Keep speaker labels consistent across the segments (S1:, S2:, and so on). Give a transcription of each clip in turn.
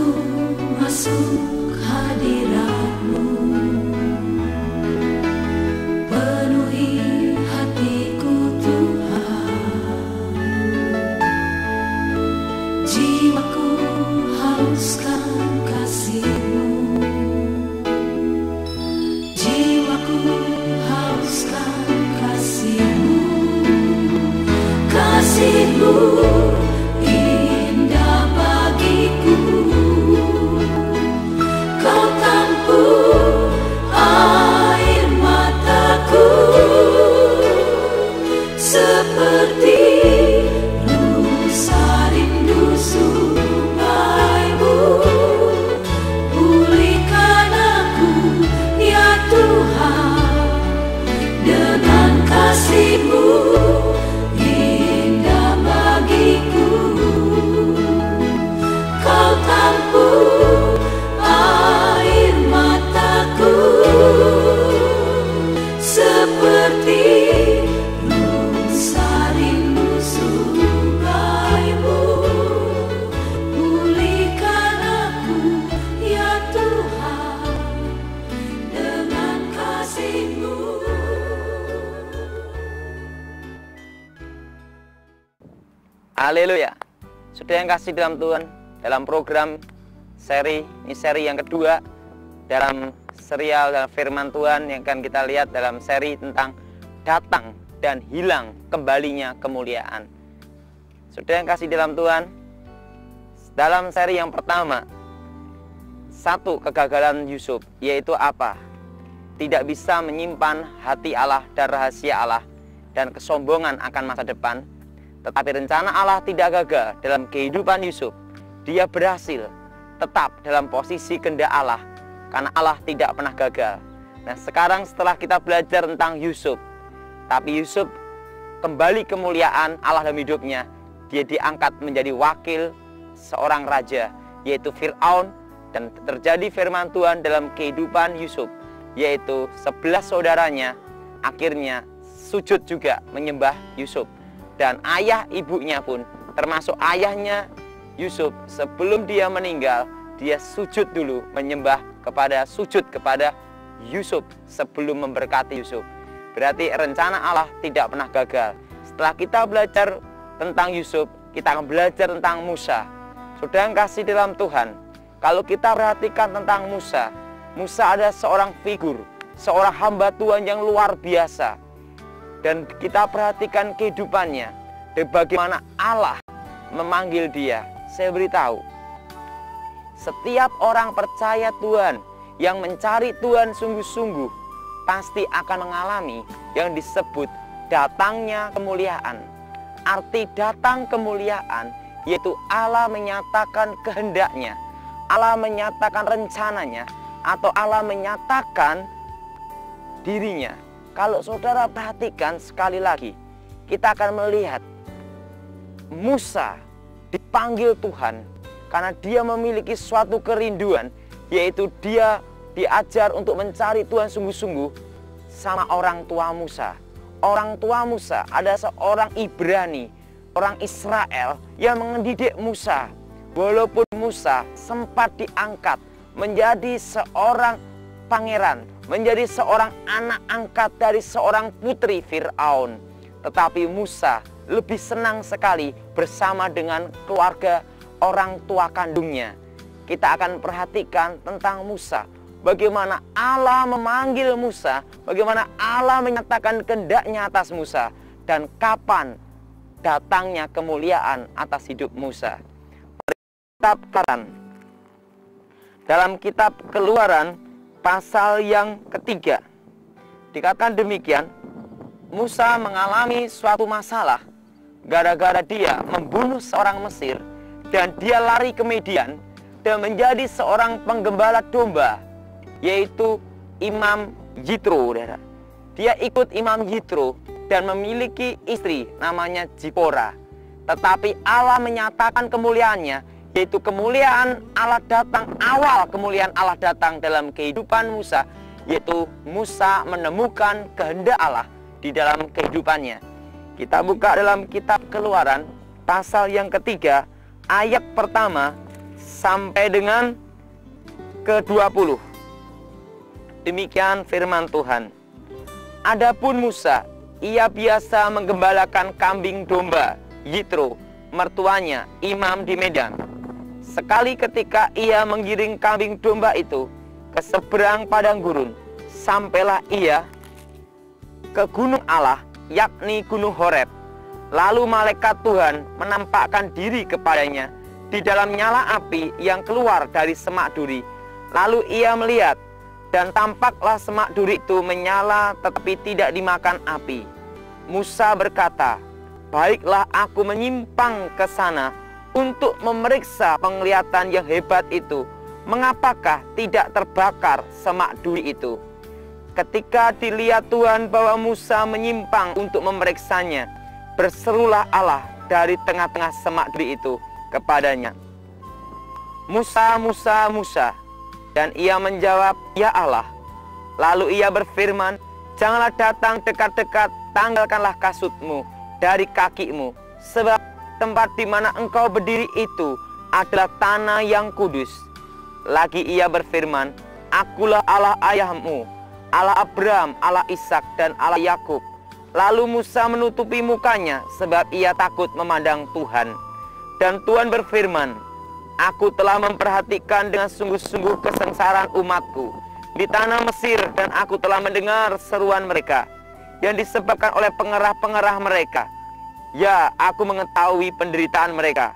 S1: Aku masuk hadirat-Mu, penuhi hatiku Tuhan. Jiwaku hauskan kasih-Mu, jiwaku hauskan kasih-Mu, kasih-Mu indah bagiku. Kau tampung air mataku, seperti rusa rindu sungaimu. Pulihkan aku ya Tuhan dengan kasih-Mu indah bagiku. Kau tampung air mataku, seperti rusa rindu sungaimu. Pulihkan aku ya Tuhan dengan kasih-Mu.
S2: Haleluya. Sudah yang kasih dalam Tuhan, dalam program seri yang kedua dalam serial dalam firman Tuhan yang akan kita lihat dalam seri tentang datang dan hilang kembalinya kemuliaan. Sudah yang kasih dalam Tuhan, dalam seri yang pertama, satu kegagalan Yusuf, yaitu apa? Tidak bisa menyimpan hati Allah dan rahasia Allah dan kesombongan akan masa depan. Tetapi rencana Allah tidak gagal dalam kehidupan Yusuf. Dia berhasil tetap dalam posisi kehendak Allah, karena Allah tidak pernah gagal. Nah, sekarang setelah kita belajar tentang Yusuf, tapi Yusuf kembali kemuliaan Allah dalam hidupnya. Dia diangkat menjadi wakil seorang raja, yaitu Fir'aun. Dan terjadi firman Tuhan dalam kehidupan Yusuf, yaitu 11 saudaranya akhirnya sujud juga menyembah Yusuf. Dan ayah ibunya pun, termasuk ayahnya Yusuf, sebelum dia meninggal, dia sujud dulu sujud kepada Yusuf sebelum memberkati Yusuf. Berarti rencana Allah tidak pernah gagal. Setelah kita belajar tentang Yusuf, kita akan belajar tentang Musa. Saudara yang kasih dalam Tuhan, kalau kita perhatikan tentang Musa, Musa ada seorang figur, seorang hamba Tuhan yang luar biasa. Dan kita perhatikan kehidupannya, dan bagaimana Allah memanggil dia. Saya beritahu, setiap orang percaya Tuhan yang mencari Tuhan sungguh-sungguh pasti akan mengalami yang disebut datangnya kemuliaan. Arti datang kemuliaan yaitu Allah menyatakan kehendaknya, Allah menyatakan rencananya, atau Allah menyatakan dirinya. Kalau saudara perhatikan sekali lagi, kita akan melihat Musa dipanggil Tuhan karena dia memiliki suatu kerinduan, yaitu dia diajar untuk mencari Tuhan sungguh-sungguh sama orang tua Musa. Orang tua Musa ada seorang Ibrani, orang Israel yang mendidik Musa. Walaupun Musa sempat diangkat menjadi seorang pangeran, menjadi seorang anak angkat dari seorang putri Fir'aun, tetapi Musa lebih senang sekali bersama dengan keluarga orang tua kandungnya. Kita akan perhatikan tentang Musa, bagaimana Allah memanggil Musa, bagaimana Allah menyatakan kehendaknya atas Musa, dan kapan datangnya kemuliaan atas hidup Musa. Dalam kitab Keluaran pasal yang ketiga, dikatakan demikian, Musa mengalami suatu masalah gara-gara dia membunuh seorang Mesir, dan dia lari ke Midian dan menjadi seorang penggembala domba, yaitu Imam Yitro. Dia ikut Imam Yitro dan memiliki istri namanya Zipora. Tetapi Allah menyatakan kemuliaannya, yaitu kemuliaan Allah datang, awal kemuliaan Allah datang dalam kehidupan Musa, yaitu Musa menemukan kehendak Allah di dalam kehidupannya. Kita buka dalam kitab Keluaran pasal yang ketiga, ayat pertama sampai dengan ke-20. Demikian firman Tuhan. Adapun Musa, ia biasa menggembalakan kambing domba Yitro, mertuanya, imam di Medan. Sekali ketika ia menggiring kambing domba itu ke seberang padang gurun, sampailah ia ke gunung Allah, yakni gunung Horeb. Lalu malaikat Tuhan menampakkan diri kepadanya di dalam nyala api yang keluar dari semak duri. Lalu ia melihat, dan tampaklah semak duri itu menyala tetapi tidak dimakan api. Musa berkata, baiklah aku menyimpang ke sana untuk memeriksa penglihatan yang hebat itu. Mengapakah tidak terbakar semak duri itu? Ketika dilihat Tuhan bahwa Musa menyimpang untuk memeriksanya, berserulah Allah dari tengah-tengah semak duri itu kepadanya, Musa, Musa, Musa. Dan ia menjawab, ya Allah. Lalu ia berfirman, janganlah datang dekat-dekat, tanggalkanlah kasutmu dari kakimu, sebab tempat di mana engkau berdiri itu adalah tanah yang kudus. Lagi ia berfirman, akulah Allah ayahmu, Allah Abraham, Allah Ishak, dan Allah Yakub. Lalu Musa menutupi mukanya sebab ia takut memandang Tuhan. Dan Tuhan berfirman, aku telah memperhatikan dengan sungguh-sungguh kesengsaraan umatku di tanah Mesir, dan aku telah mendengar seruan mereka yang disebabkan oleh pengerah-pengerah mereka. Ya, aku mengetahui penderitaan mereka.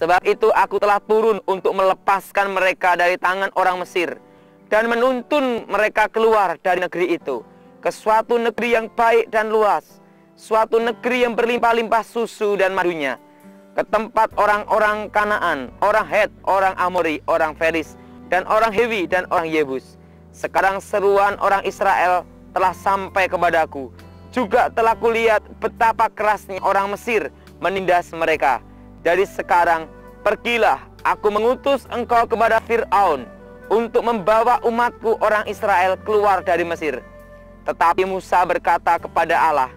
S2: Sebab itu aku telah turun untuk melepaskan mereka dari tangan orang Mesir dan menuntun mereka keluar dari negeri itu ke suatu negeri yang baik dan luas, suatu negeri yang berlimpah-limpah susu dan madunya, ke tempat orang-orang Kanaan, orang Het, orang Amori, orang Feris, dan orang Hewi, dan orang Yebus. Sekarang seruan orang Israel telah sampai kepadaku. Juga telah kulihat betapa kerasnya orang Mesir menindas mereka. Jadi sekarang pergilah, aku mengutus engkau kepada Fir'aun untuk membawa umatku orang Israel keluar dari Mesir. Tetapi Musa berkata kepada Allah,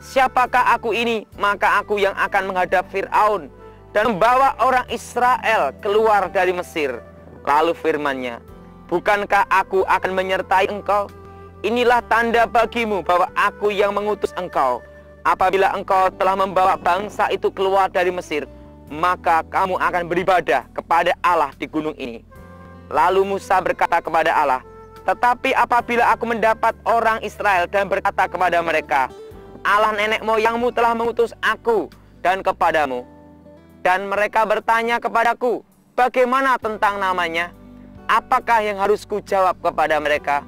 S2: siapakah aku ini? Maka aku yang akan menghadap Fir'aun dan membawa orang Israel keluar dari Mesir. Lalu firman-Nya, bukankah aku akan menyertai engkau? Inilah tanda bagimu bahwa aku yang mengutus engkau. Apabila engkau telah membawa bangsa itu keluar dari Mesir, maka kamu akan beribadah kepada Allah di gunung ini. Lalu Musa berkata kepada Allah, tetapi apabila aku mendapat orang Israel dan berkata kepada mereka, Allah nenek moyangmu telah mengutus aku dan kepadamu. Dan mereka bertanya kepadaku, bagaimana tentang namanya? Apakah yang harus kujawab kepada mereka?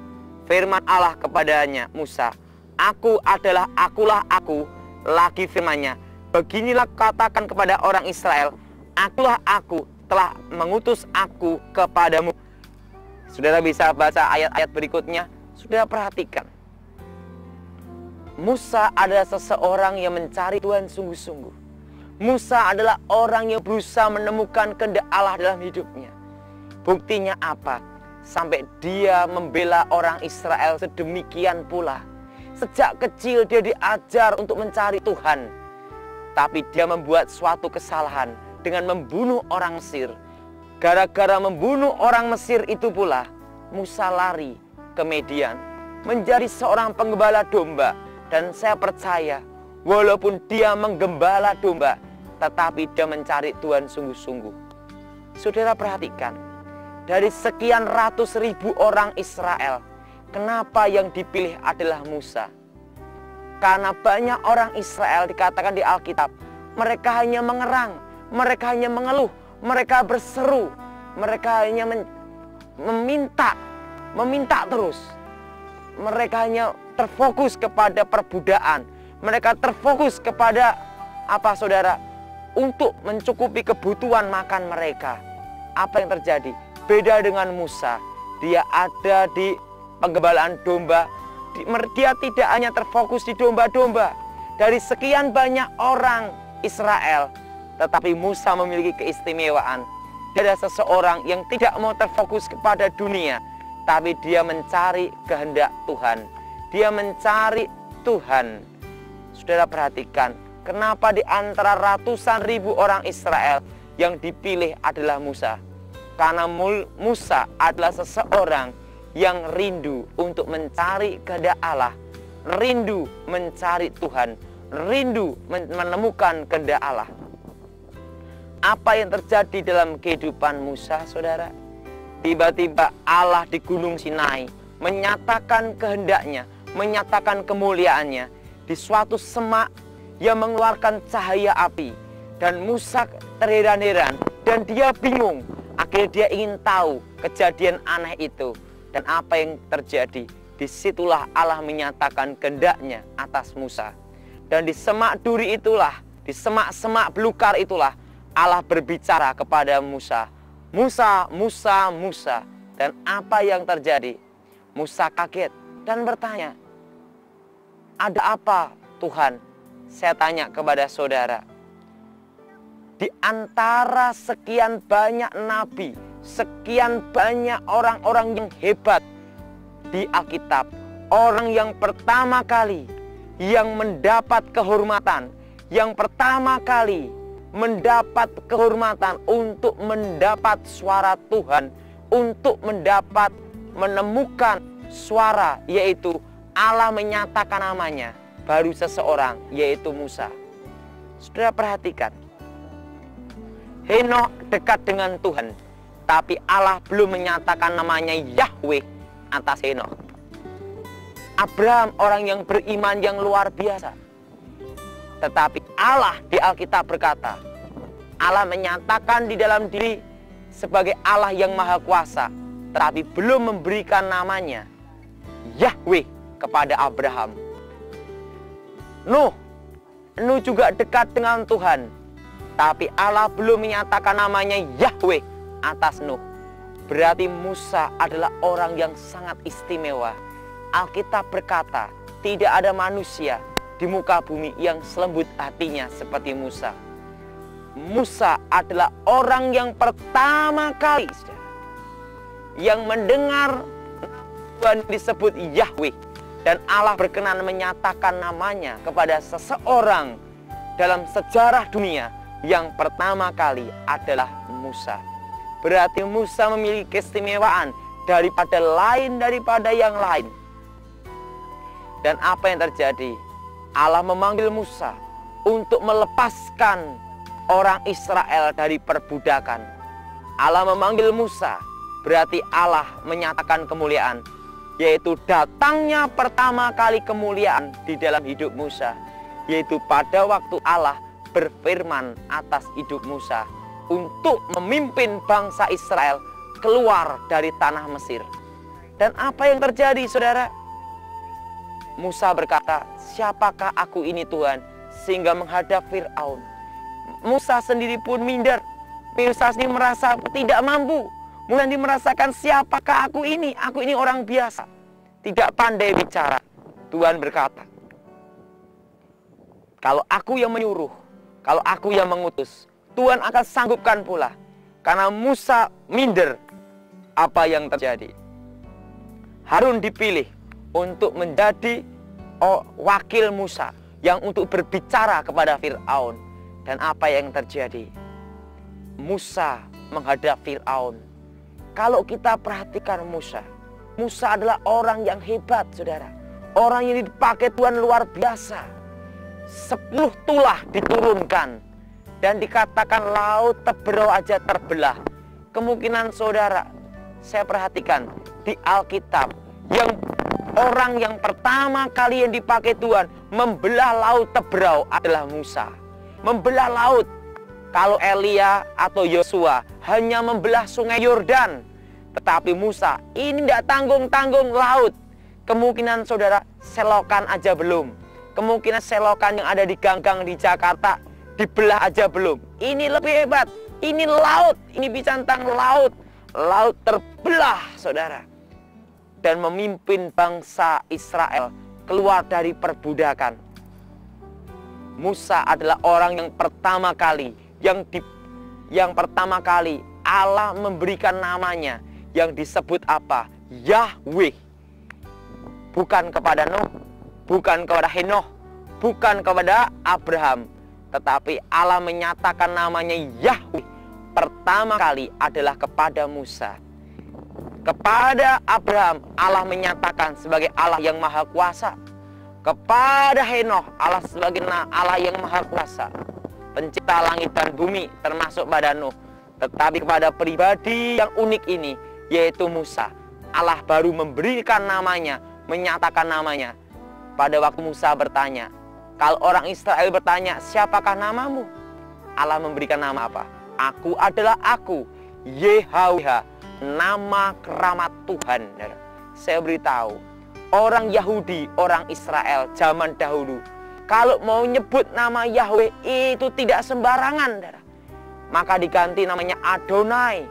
S2: Firman Allah kepadanya, Musa, aku adalah akulah aku. Lagi firman-Nya, beginilah katakan kepada orang Israel, akulah aku, telah mengutus aku kepadamu. Saudara bisa baca ayat-ayat berikutnya. Saudara perhatikan, Musa adalah seseorang yang mencari Tuhan sungguh-sungguh. Musa adalah orang yang berusaha menemukan kehendak Allah dalam hidupnya. Buktinya apa? Sampai dia membela orang Israel sedemikian pula. Sejak kecil dia diajar untuk mencari Tuhan. Tapi dia membuat suatu kesalahan dengan membunuh orang Mesir. Gara-gara membunuh orang Mesir itu pula, Musa lari ke Midian menjadi seorang penggembala domba. Dan saya percaya, walaupun dia menggembala domba, tetapi dia mencari Tuhan sungguh-sungguh. Saudara perhatikan, dari sekian ratus ribu orang Israel, kenapa yang dipilih adalah Musa? Karena banyak orang Israel dikatakan di Alkitab, mereka hanya mengerang, mereka hanya mengeluh, mereka berseru, mereka hanya meminta terus. Mereka hanya terfokus kepada perbudakan. Mereka terfokus kepada apa saudara? Untuk mencukupi kebutuhan makan mereka. Apa yang terjadi? Beda dengan Musa. Dia ada di penggembalaan domba. Dia tidak hanya terfokus di domba-domba. Dari sekian banyak orang Israel, tetapi Musa memiliki keistimewaan. Dia adalah seseorang yang tidak mau terfokus kepada dunia, tapi dia mencari kehendak Tuhan. Dia mencari Tuhan. Saudara perhatikan, Kenapa di antara ratusan ribu orang Israel yang dipilih adalah Musa? Karena Musa adalah seseorang yang rindu untuk mencari kehendak Allah, rindu mencari Tuhan, rindu menemukan kehendak Allah. Apa yang terjadi dalam kehidupan Musa, saudara? Tiba-tiba Allah di Gunung Sinai menyatakan kehendaknya, menyatakan kemuliaannya di suatu semak yang mengeluarkan cahaya api. Dan Musa terheran-heran dan dia bingung. Akhirnya dia ingin tahu kejadian aneh itu. Dan apa yang terjadi? Disitulah Allah menyatakan kehendaknya atas Musa. Dan di semak duri itulah, di semak-semak belukar itulah Allah berbicara kepada Musa. Musa, Musa, Musa. Dan apa yang terjadi? Musa kaget dan bertanya, ada apa Tuhan? Saya tanya kepada saudara, di antara sekian banyak nabi, sekian banyak orang-orang yang hebat di Alkitab, orang yang pertama kali yang mendapat kehormatan, yang pertama kali mendapat kehormatan untuk mendapat suara Tuhan, untuk menemukan suara, yaitu Allah menyatakan namanya, baru seseorang, yaitu Musa. Saudara perhatikan, Henokh dekat dengan Tuhan, tapi Allah belum menyatakan namanya Yahweh atas Henokh. Abraham orang yang beriman yang luar biasa, tetapi Allah di Alkitab berkata, Allah menyatakan di dalam diri sebagai Allah yang maha kuasa, tetapi belum memberikan namanya Yahweh kepada Abraham. Nuh juga dekat dengan Tuhan, tapi Allah belum menyatakan namanya Yahweh atas Nuh. Berarti Musa adalah orang yang sangat istimewa. Alkitab berkata, tidak ada manusia di muka bumi yang selembut hatinya seperti Musa. Musa adalah orang yang pertama kali yang mendengar Tuhan disebut Yahweh. Dan Allah berkenan menyatakan namanya kepada seseorang dalam sejarah dunia yang pertama kali adalah Musa. Berarti Musa memiliki keistimewaan daripada yang lain. Dan apa yang terjadi? Allah memanggil Musa untuk melepaskan orang Israel dari perbudakan. Allah memanggil Musa, berarti Allah menyatakan kemuliaan, yaitu datangnya pertama kali kemuliaan di dalam hidup Musa, yaitu pada waktu Allah berfirman atas hidup Musa untuk memimpin bangsa Israel keluar dari tanah Mesir. Dan apa yang terjadi, saudara? Musa berkata, siapakah aku ini Tuhan, sehingga menghadap Fir'aun. Musa sendiri pun minder. Musa sendiri merasa tidak mampu. Mulai merasakan siapakah aku ini orang biasa, tidak pandai bicara. Tuhan berkata, kalau aku yang menyuruh, kalau aku yang mengutus, Tuhan akan sanggupkan pula. Karena Musa minder, apa yang terjadi? Harun dipilih untuk menjadi wakil Musa yang untuk berbicara kepada Fir'aun. Dan apa yang terjadi? Musa menghadap Fir'aun. Kalau kita perhatikan Musa adalah orang yang hebat, saudara. Orang yang dipakai Tuhan luar biasa. 10 tulah diturunkan. Dan dikatakan laut Teberau aja terbelah. Kemungkinan saudara, saya perhatikan di Alkitab, yang orang yang pertama kali yang dipakai Tuhan membelah laut Teberau adalah Musa. Membelah laut. Kalau Elia atau Yosua hanya membelah sungai Yordan, tetapi Musa ini tidak tanggung-tanggung laut. Kemungkinan saudara selokan aja belum. Kemungkinan selokan yang ada di ganggang di Jakarta dibelah aja belum. Ini lebih hebat. Ini laut. Ini bicara tentang laut. Laut terbelah, saudara. Dan memimpin bangsa Israel keluar dari perbudakan. Musa adalah orang yang pertama kali yang pertama kali Allah memberikan namanya yang disebut apa? Yahweh. Bukan kepada Nuh, bukan kepada Henokh, bukan kepada Abraham, tetapi Allah menyatakan namanya Yahweh pertama kali adalah kepada Musa. Kepada Abraham Allah menyatakan sebagai Allah yang maha kuasa. Kepada Henokh Allah sebagai Allah yang maha kuasa, pencipta langit dan bumi termasuk pada Nuh. Tetapi kepada pribadi yang unik ini, yaitu Musa, Allah baru memberikan namanya, menyatakan namanya. Pada waktu Musa bertanya, kalau orang Israel bertanya, siapakah namamu? Allah memberikan nama apa? Aku adalah aku, Yahweh, nama keramat Tuhan. Saya beritahu, orang Yahudi, orang Israel zaman dahulu, kalau mau nyebut nama Yahweh itu tidak sembarangan. Maka diganti namanya Adonai,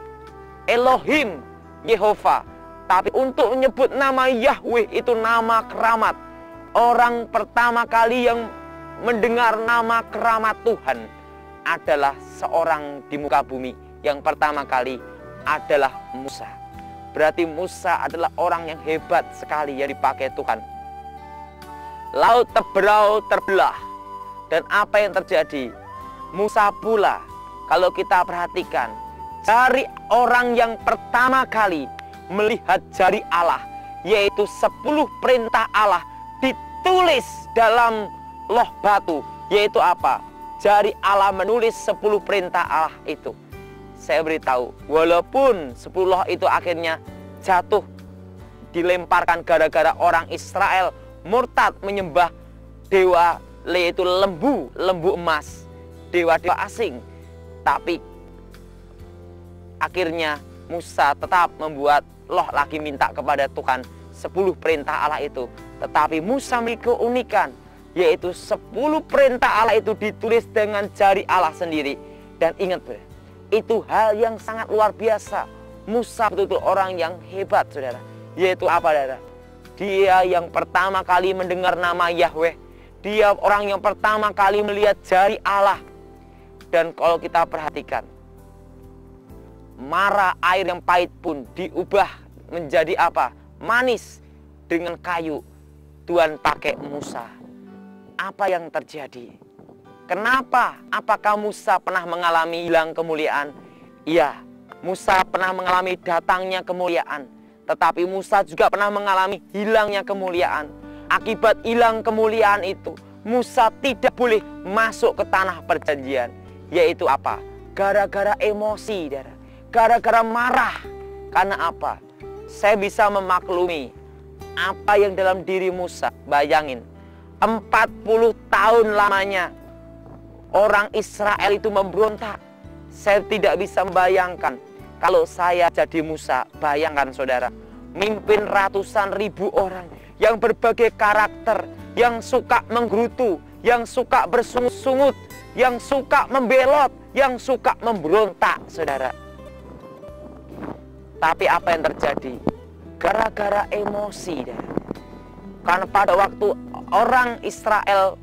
S2: Elohim, Yehova. Tapi untuk menyebut nama Yahweh itu nama keramat. Orang pertama kali yang mendengar nama keramat Tuhan adalah seorang di muka bumi. Yang pertama kali adalah Musa. Berarti Musa adalah orang yang hebat sekali yang dipakai Tuhan. Laut Teberau terbelah. Dan apa yang terjadi? Musa pula, kalau kita perhatikan, dari orang yang pertama kali melihat jari Allah, yaitu 10 perintah Allah ditulis dalam loh batu. Yaitu apa? Jari Allah menulis 10 perintah Allah itu. Saya beritahu, walaupun 10 loh itu akhirnya jatuh, dilemparkan gara-gara orang Israel murtad menyembah dewa, yaitu lembu emas, dewa-dewa asing. Tapi akhirnya Musa tetap membuat loh lagi, minta kepada Tuhan 10 perintah Allah itu. Tetapi Musa memiliki keunikan, yaitu 10 perintah Allah itu ditulis dengan jari Allah sendiri. Dan ingat, itu hal yang sangat luar biasa. Musa betul-betul orang yang hebat, saudara. Yaitu apa, saudara? Dia yang pertama kali mendengar nama Yahweh. Dia orang yang pertama kali melihat jari Allah. Dan kalau kita perhatikan, mara air yang pahit pun diubah menjadi apa? Manis dengan kayu. Tuhan pakai Musa. Apa yang terjadi? Kenapa? Apakah Musa pernah mengalami hilang kemuliaan? Iya, Musa pernah mengalami datangnya kemuliaan. Tetapi Musa juga pernah mengalami hilangnya kemuliaan. Akibat hilang kemuliaan itu, Musa tidak boleh masuk ke tanah perjanjian. Yaitu apa? Gara-gara emosi, gara-gara marah. Karena apa? Saya bisa memaklumi apa yang dalam diri Musa. Bayangin, 40 tahun lamanya orang Israel itu memberontak. Saya tidak bisa membayangkan kalau saya jadi Musa. Bayangkan, saudara, mimpin ratusan ribu orang yang berbagai karakter, yang suka menggerutu, yang suka bersungut-sungut, yang suka membelot, yang suka memberontak, saudara. Tapi apa yang terjadi? Gara-gara emosi, saudara. Karena pada waktu orang Israel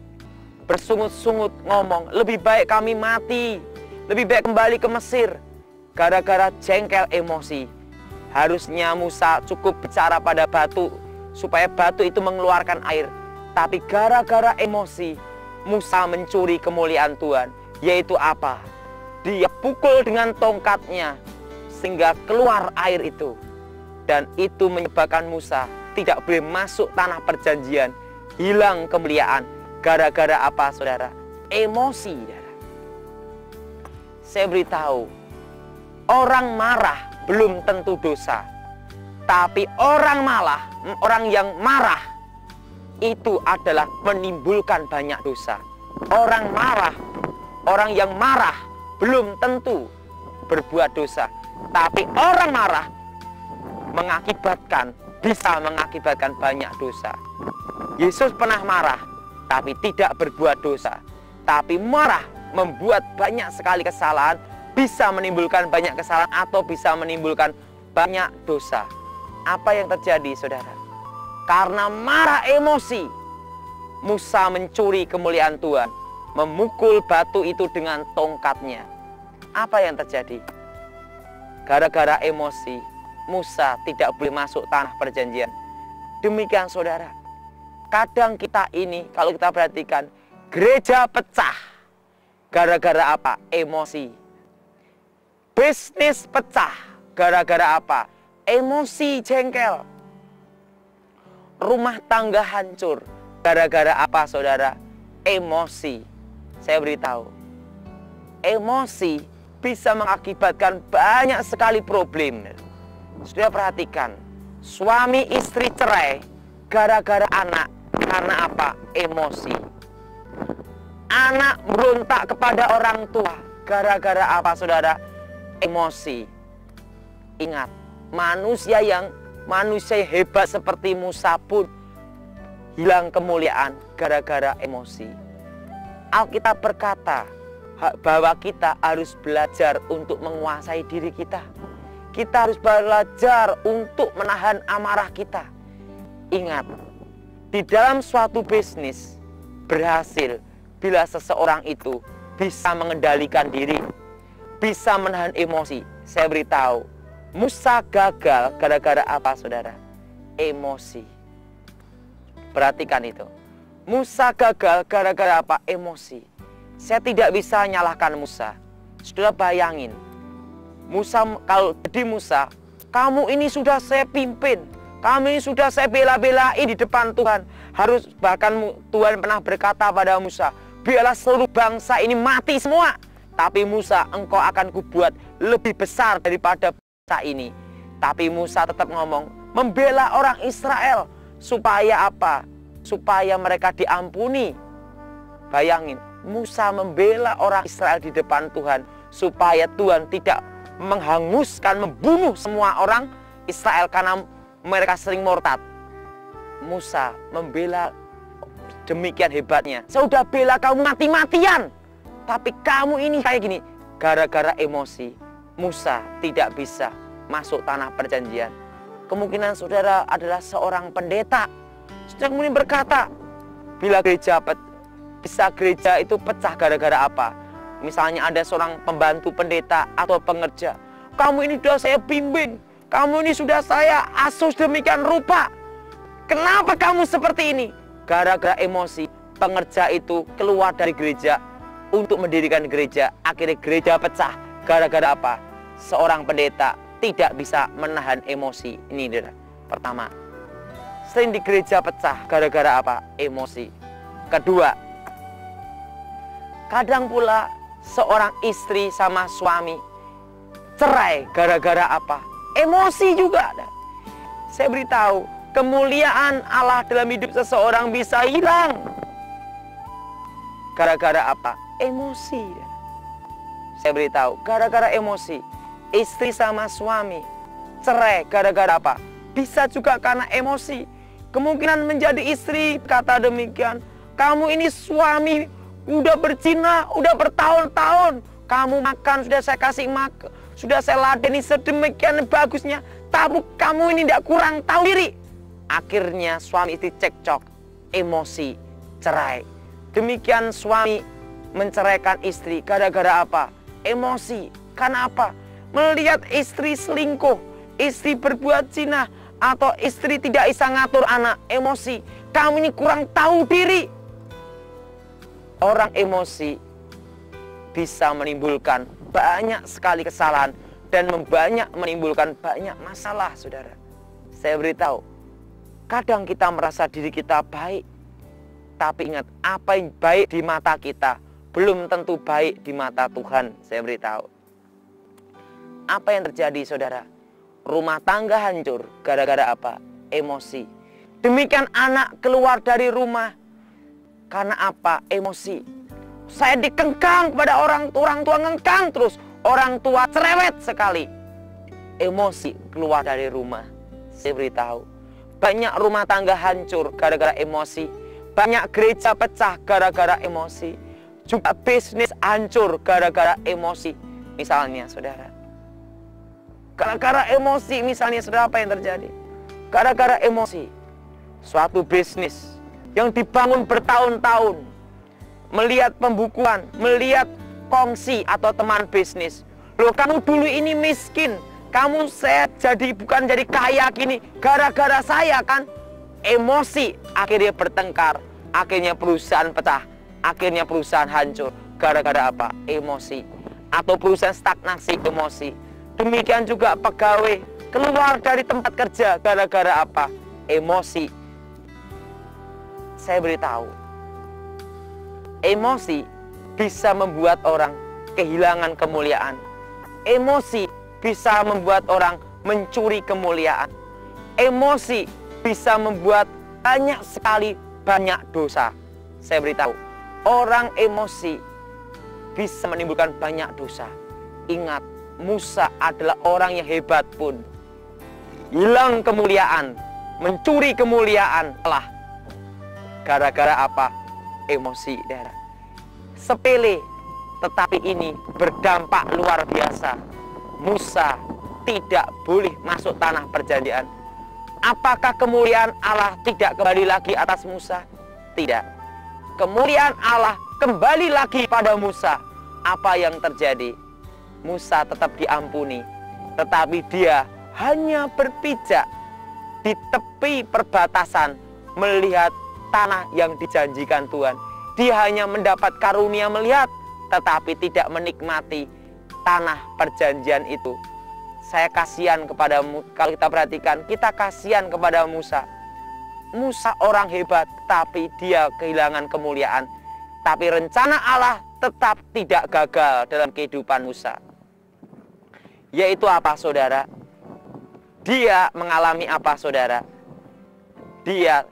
S2: bersungut-sungut ngomong, lebih baik kami mati, lebih baik kembali ke Mesir. Gara-gara jengkel emosi, harusnya Musa cukup bicara pada batu supaya batu itu mengeluarkan air. Tapi gara-gara emosi, Musa mencuri kemuliaan Tuhan. Yaitu apa? Dia pukul dengan tongkatnya sehingga keluar air itu. Dan itu menyebabkan Musa tidak boleh masuk tanah perjanjian. Hilang kemuliaan. Gara-gara apa, saudara? Emosi, saudara. Saya beritahu, orang marah belum tentu dosa. Tapi orang yang marah itu adalah menimbulkan banyak dosa. Orang yang marah belum tentu berbuat dosa. Tapi orang marah bisa mengakibatkan banyak dosa. Yesus pernah marah, tapi tidak berbuat dosa. Tapi marah membuat banyak sekali kesalahan, bisa menimbulkan banyak kesalahan atau bisa menimbulkan banyak dosa. Apa yang terjadi, saudara? Karena marah emosi, Musa mencuri kemuliaan Tuhan, memukul batu itu dengan tongkatnya. Apa yang terjadi? Gara-gara emosi, Musa tidak boleh masuk tanah perjanjian. Demikian, saudara. Kadang kita ini, kalau kita perhatikan, Gereja pecah. Gara-gara apa? Emosi. Bisnis pecah. Gara-gara apa? Emosi, jengkel. Rumah tangga hancur. Gara-gara apa, saudara? Emosi. Saya beritahu. Emosi bisa mengakibatkan banyak sekali problem. Sudah perhatikan. Suami istri cerai gara-gara anak. Karena apa? Emosi. Anak berontak kepada orang tua. Gara-gara apa, saudara? Emosi. Ingat, manusia yang hebat seperti Musa pun hilang kemuliaan gara-gara emosi. Alkitab berkata bahwa kita harus belajar untuk menguasai diri kita. Kita harus belajar untuk menahan amarah kita. Ingat, di dalam suatu bisnis berhasil bila seseorang itu bisa mengendalikan diri, bisa menahan emosi. Saya beritahu, Musa gagal gara-gara apa, saudara? Emosi. Perhatikan itu. Musa gagal gara-gara apa? Emosi. Saya tidak bisa nyalahkan Musa. Sudah bayangin, Musa, kalau jadi Musa, kamu ini sudah saya pimpin, kamu ini sudah saya bela-belain di depan Tuhan. Bahkan Tuhan pernah berkata pada Musa, biarlah seluruh bangsa ini mati semua. Tapi Musa, engkau akan kubuat lebih besar daripada bangsa ini. Tapi Musa tetap ngomong, membela orang Israel. Supaya apa? Supaya mereka diampuni. Bayangin, Musa membela orang Israel di depan Tuhan. Supaya Tuhan tidak menghanguskan, membunuh semua orang Israel karena mereka sering murtad. Musa membela demikian hebatnya. Saya udah bela kamu mati-matian, tapi kamu ini kayak gini. Gara-gara emosi, Musa tidak bisa masuk tanah perjanjian. Kemungkinan saudara adalah seorang pendeta. Saudara kemudian berkata, bila gereja itu pecah gara-gara apa? Misalnya ada seorang pembantu pendeta atau pengerja. Kamu ini sudah saya bimbing, kamu ini sudah saya asuh demikian rupa. Kenapa kamu seperti ini? Gara-gara emosi, pengerja itu keluar dari gereja untuk mendirikan gereja. Akhirnya gereja pecah. Gara-gara apa? Seorang pendeta tidak bisa menahan emosi. Ini adalah pertama. Sering di gereja pecah gara-gara apa? Emosi. Kedua, kadang pula seorang istri sama suami cerai gara-gara apa? Emosi juga ada. Saya beritahu, kemuliaan Allah dalam hidup seseorang bisa hilang gara-gara apa? Emosi. Saya beritahu, gara-gara emosi, istri sama suami cerai gara-gara apa? Bisa juga karena emosi. Kemungkinan menjadi istri kata demikian, kamu ini suami udah berzina, udah bertahun-tahun, kamu makan sudah saya kasih makan, sudah saya ladeni sedemikian bagusnya, tapi kamu ini tidak kurang tahu diri. Akhirnya suami istri cekcok, emosi, cerai. Demikian suami menceraikan istri gara-gara apa? Emosi. Karena apa? Melihat istri selingkuh, istri berbuat zina, atau istri tidak bisa ngatur anak, emosi. Kamu ini kurang tahu diri. Orang emosi bisa menimbulkan banyak sekali kesalahan dan menimbulkan banyak masalah, saudara. Saya beritahu, kadang kita merasa diri kita baik, tapi ingat, apa yang baik di mata kita belum tentu baik di mata Tuhan. Saya beritahu. Apa yang terjadi, saudara? Rumah tangga hancur gara-gara apa? Emosi. Demikian anak keluar dari rumah karena apa? Emosi. Saya dikengkang kepada orang tua ngengkang terus. Orang tua cerewet sekali. Emosi keluar dari rumah. Saya beritahu, banyak rumah tangga hancur gara-gara emosi. Banyak gereja pecah gara-gara emosi. Juga bisnis hancur gara-gara emosi. Misalnya, saudara, gara-gara emosi, misalnya saudara, apa yang terjadi? Gara-gara emosi, suatu bisnis yang dibangun bertahun-tahun, melihat pembukuan, melihat kongsi atau teman bisnis. Loh, kamu dulu ini miskin, kamu saya bukan jadi kaya gini, gara-gara saya kan? Emosi, akhirnya bertengkar, akhirnya perusahaan pecah. Akhirnya perusahaan hancur. Gara-gara apa? Emosi. Atau perusahaan stagnasi, emosi. Demikian juga pegawai keluar dari tempat kerja. Gara-gara apa? Emosi. Saya beritahu, emosi bisa membuat orang kehilangan kemuliaan. Emosi bisa membuat orang mencuri kemuliaan. Emosi bisa membuat banyak dosa. Saya beritahu, orang emosi bisa menimbulkan banyak dosa. Ingat, Musa adalah orang yang hebat pun hilang kemuliaan, mencuri kemuliaan Allah. Gara-gara apa? Emosi, saudara. Sepele, tetapi ini berdampak luar biasa. Musa tidak boleh masuk tanah perjanjian. Apakah kemuliaan Allah tidak kembali lagi atas Musa? Tidak. Kemuliaan Allah kembali lagi pada Musa. Apa yang terjadi? Musa tetap diampuni, tetapi dia hanya berpijak di tepi perbatasan melihat tanah yang dijanjikan Tuhan. Dia hanya mendapat karunia melihat, tetapi tidak menikmati tanah perjanjian itu. Saya kasihan kepadamu. Kalau kita perhatikan, kita kasihan kepada Musa. Musa orang hebat, tapi dia kehilangan kemuliaan. Tapi rencana Allah tetap tidak gagal dalam kehidupan Musa. Yaitu apa, saudara? Dia mengalami apa, saudara? Dia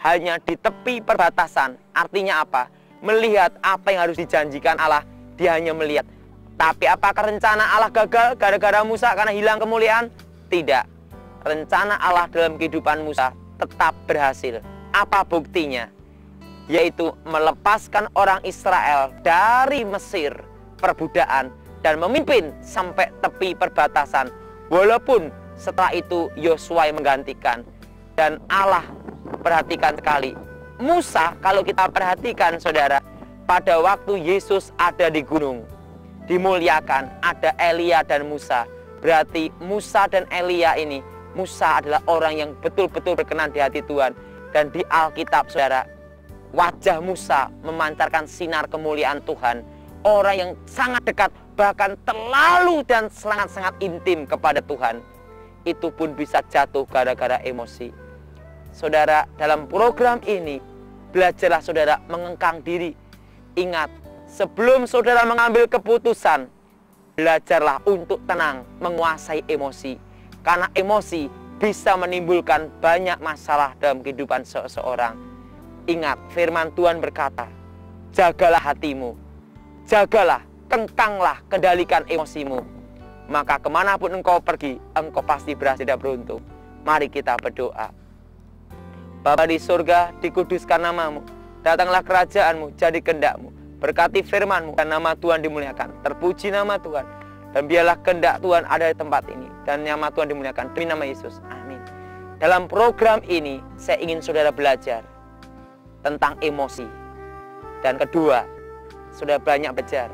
S2: hanya di tepi perbatasan. Artinya apa? Melihat apa yang harus dijanjikan Allah. Dia hanya melihat. Tapi apakah rencana Allah gagal gara-gara Musa karena hilang kemuliaan? Tidak. Rencana Allah dalam kehidupan Musa tetap berhasil. Apa buktinya? Yaitu melepaskan orang Israel dari Mesir perbudakan dan memimpin sampai tepi perbatasan. Walaupun setelah itu Yosua yang menggantikan. Dan Allah, perhatikan sekali, Musa, kalau kita perhatikan saudara, pada waktu Yesus ada di gunung, dimuliakan, ada Elia dan Musa. Berarti Musa dan Elia ini, Musa adalah orang yang betul-betul berkenan di hati Tuhan. Dan di Alkitab saudara, wajah Musa memancarkan sinar kemuliaan Tuhan. Orang yang sangat dekat, bahkan terlalu dan sangat-sangat intim kepada Tuhan. Itu pun bisa jatuh gara-gara emosi. Saudara, dalam program ini, belajarlah saudara mengengkang diri. Ingat, sebelum saudara mengambil keputusan, belajarlah untuk tenang, menguasai emosi. Karena emosi bisa menimbulkan banyak masalah dalam kehidupan seseorang. Ingat, firman Tuhan berkata, jagalah hatimu, jagalah, kengkanglah, kendalikan emosimu. Maka kemanapun engkau pergi, engkau pasti berhasil dan beruntung. Mari kita berdoa. Bapa di surga, dikuduskan namamu. Datanglah kerajaanmu, jadi kehendak-mu. Berkati firman-mu dan nama Tuhan dimuliakan. Terpuji nama Tuhan. Dan biarlah kehendak Tuhan ada di tempat ini. Dan nama Tuhan dimuliakan. Demi nama Yesus. Amin. Dalam program ini, saya ingin saudara belajar tentang emosi. Dan kedua, saudara banyak belajar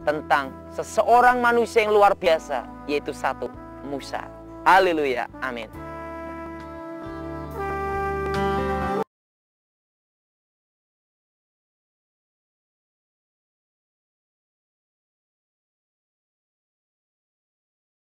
S2: tentang seseorang manusia yang luar biasa. Yaitu satu, Musa. Haleluya. Amin.